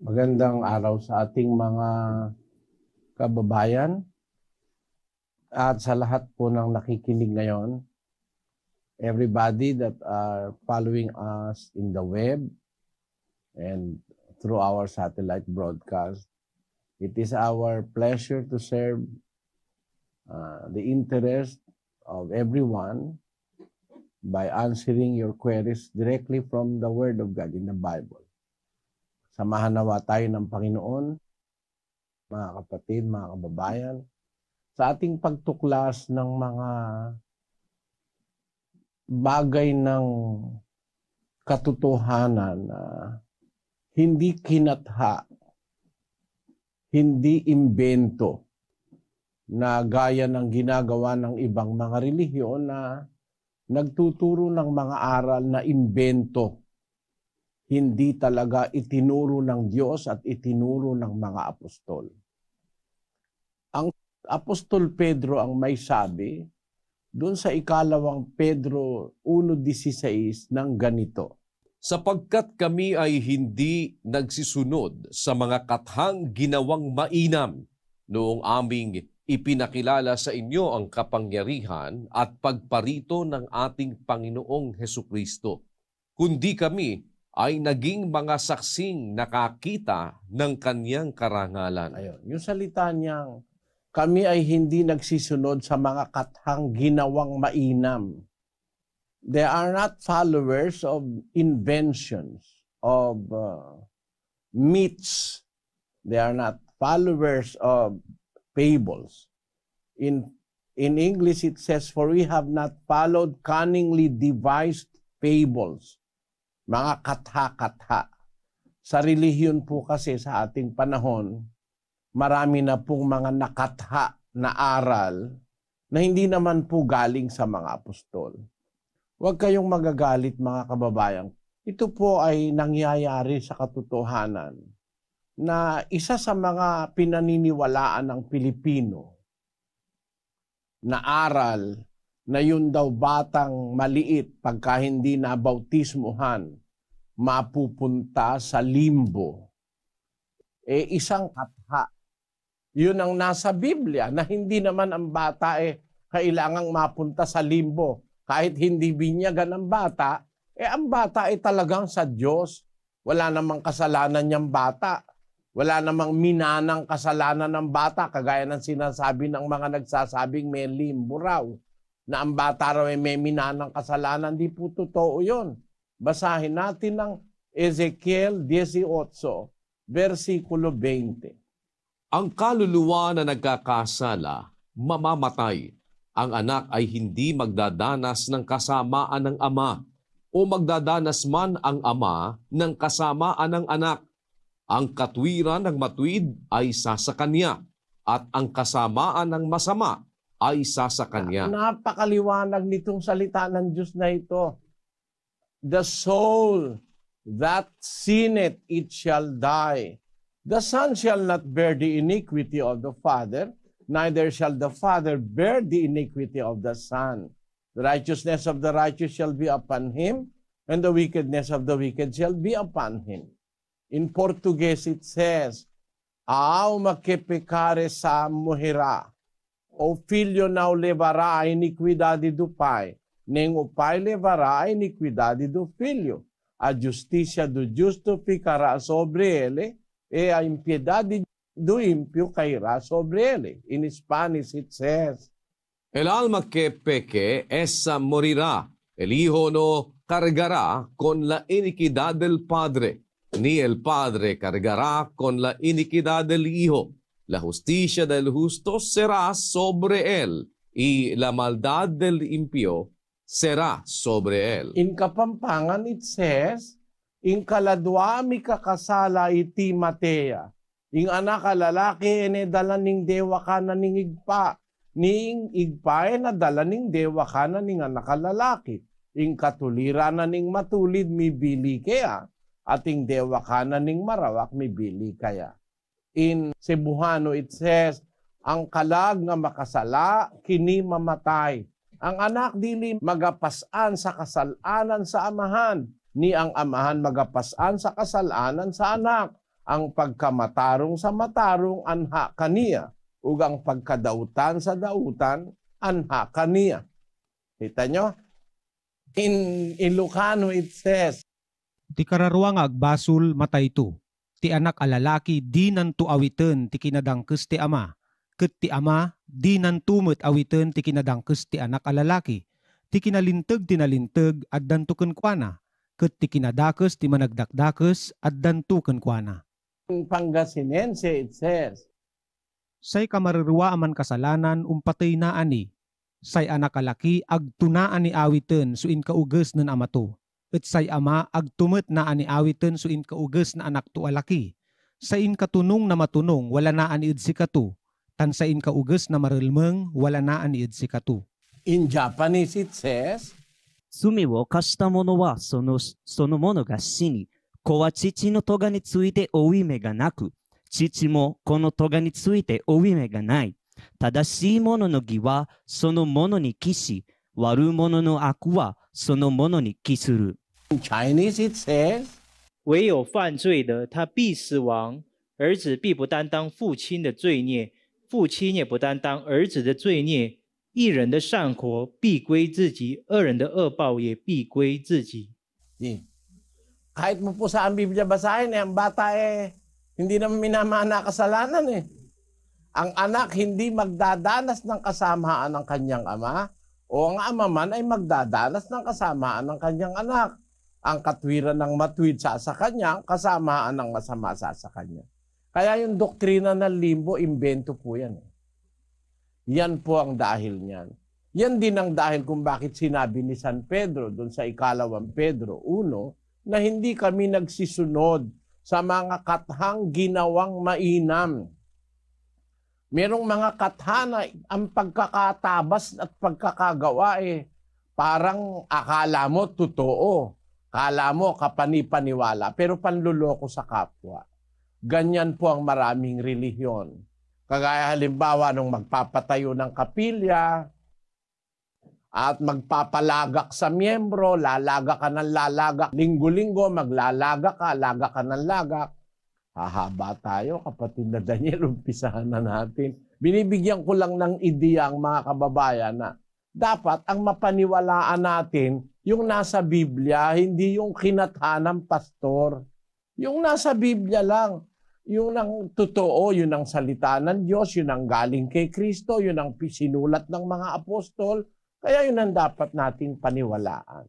Magandang araw sa ating mga kababayan at sa lahat po ng nakikinig ngayon. Everybody that are following us in the web and through our satellite broadcast. It is our pleasure to serve the interest of everyone by answering your queries directly from the Word of God in the Bible. Samahan nawa tayo ng Panginoon, mga kapatid, mga kababayan, sa ating pagtuklas ng mga bagay ng katotohanan na hindi kinatha, hindi imbento, na gaya ng ginagawa ng ibang mga relihiyon na nagtuturo ng mga aral na imbento. Hindi talaga itinuro ng Diyos at itinuro ng mga apostol. Ang Apostol Pedro ang may sabi doon sa ikalawang Pedro 1:16 ng ganito. Sapagkat kami ay hindi nagsisunod sa mga kathang ginawang mainam noong aming ipinakilala sa inyo ang kapangyarihan at pagparito ng ating Panginoong Hesukristo, kundi kami ay naging mga saksing nakakita ng kanyang karangalan. Ayun, yung salita niyang, kami ay hindi nagsisunod sa mga kathang ginawang mainam. They are not followers of inventions, of myths. They are not followers of fables. In English it says, for we have not followed cunningly devised fables. Mga katha-katha. Sa relihiyon po kasi sa ating panahon, marami na pong mga nakatha na aral na hindi naman po galing sa mga apostol. Huwag kayong magagalit mga kababayan. Ito po ay nangyayari sa katotohanan na isa sa mga pinaniniwalaan ng Pilipino na aral na yun daw batang maliit pagka hindi nabautismuhan, mapupunta sa limbo. Isang katha. Yun ang nasa Biblia na hindi naman ang bata kailangang mapunta sa limbo. Kahit hindi binyagan ang bata, ang bata talagang sa Diyos. Wala namang kasalanan niyang bata. Wala namang minanang kasalanan ng bata, kagaya ng sinasabi ng mga nagsasabing may limbo raw, na ang bata raw ay may minanang kasalanan. Di po totoo yun. Basahin natin ng Ezekiel 18, versikulo 20. Ang kaluluwa na nagkakasala, mamamatay. Ang anak ay hindi magdadanas ng kasamaan ng ama, o magdadanas man ang ama ng kasamaan ng anak. Ang katwiran ng matuwid ay sa kanya, at ang kasamaan ng masama ay sa kanya. Napakaliwanag nitong salita ng Diyos na ito. The soul that sinneth, it shall die. The son shall not bear the iniquity of the father, neither shall the father bear the iniquity of the son. The righteousness of the righteous shall be upon him, and the wickedness of the wicked shall be upon him. In Portuguese it says, a alma que pecare sa morrerá. O filho não levará a iniquidade do pai, nem o pai levará a iniquidade do filho. A justiça do justo ficará sobre ele, e a impiedade do ímpio cairá sobre ele. In Spanish it says, El alma que peque, esa morirá. El hijo no cargará con la iniquidad del padre, ni el padre cargará con la iniquidad del hijo. La justicia del justo será sobre él, y la maldad del impío será sobre él. In Kapampangan it says, in kaladwa mi kakasala iti Matea, in anak lalaki dala ning dewa ka na ning igpa, ning igpa na dala ning dewa ka na ning anak lalaki, in katulira na ning matulid mi bili kaya, ating dewa ka na ning marawak mi bili kaya. In Cebuano it says, ang kalag nga makasala, kini mamatay. Ang anak dili magapasan sa kasalanan sa amahan, ni ang amahan magapasan sa kasalanan sa anak. ang pagkamatarong sa matarong anha kaniya, ug ang pagkadautan sa dautan anha kaniya. Kita nyo? In Ilocano it says, Ti kararwa nga agbasul matayto. Ti anak a lalaki di nantu awiten ti kinadangkes ti ama. Ket ti ama di nantu met awiten ti kinadangkes ti anak a lalaki. Ti kinalinteg at dantuken kuana. Ket ti kinadakes ti managdakdakes at dantuken kuana. in Pangasinense it says, Say kamarurwa aman kasalanan umpatay na ani. Say anak kalaki agtunaan ni awiten suin kauges nen amato. Et say ama agtumet na ani awiten suin kauges na anak to alaki. Sain katunong na matunong wala na ani si katu. Tan sain kauges na marilmeng wala na ani si katu. in Japanese it says, 罪を犯した者はその者が死に、子は父の咎について負い目がなく、父も子の咎について負い目がない。正しい者の義はその者に帰し、悪者の悪はその者に帰する。in Chinese it says, 唯有犯罪的，他必死亡；儿子必不担当父亲的罪孽，父亲也不担当儿子的罪孽。一人的善活必归自己，恶人的恶报也必归自己。 kahit mo po sa ang Biblia basahin, ang bata hindi naman minamana kasalanan Ang anak hindi magdadanas ng kasamaan ng kanyang ama, o ang ama man ay magdadanas ng kasamaan ng kanyang anak. Ang katwiran ng matwid sa kanya, kasamaan ng masama sa kanya. Kaya yung doktrina ng limbo, imbento po yan. Yan po ang dahil niyan. Yan din ang dahil kung bakit sinabi ni San Pedro doon sa ikalawang Pedro 1 na hindi kami nagsisunod sa mga kathang ginawang mainam. Merong mga kathana, ang pagkakatabas at pagkakagawa parang akala mo totoo. Akala mo kapanipaniwala, pero panluloko sa kapwa. Ganyan po ang maraming relihiyon. Kagaya halimbawa nung magpapatayo ng kapilya at magpapalagak sa miyembro, lalaga ka ng lalagak, linggo-linggo maglalaga ka, laga ka ng lagak. Hahaba tayo, kapatid na Daniel, umpisahan na natin. Binibigyan ko lang ng ideya ang mga kababayan na dapat ang mapaniwalaan natin yung nasa Biblia, hindi yung kinatha ng pastor. Yung nasa Biblia lang. Yung ang totoo, yun ang salita ng Diyos, yun ang galing kay Kristo, yun ang sinulat ng mga apostol. Kaya yun ang dapat nating paniwalaan.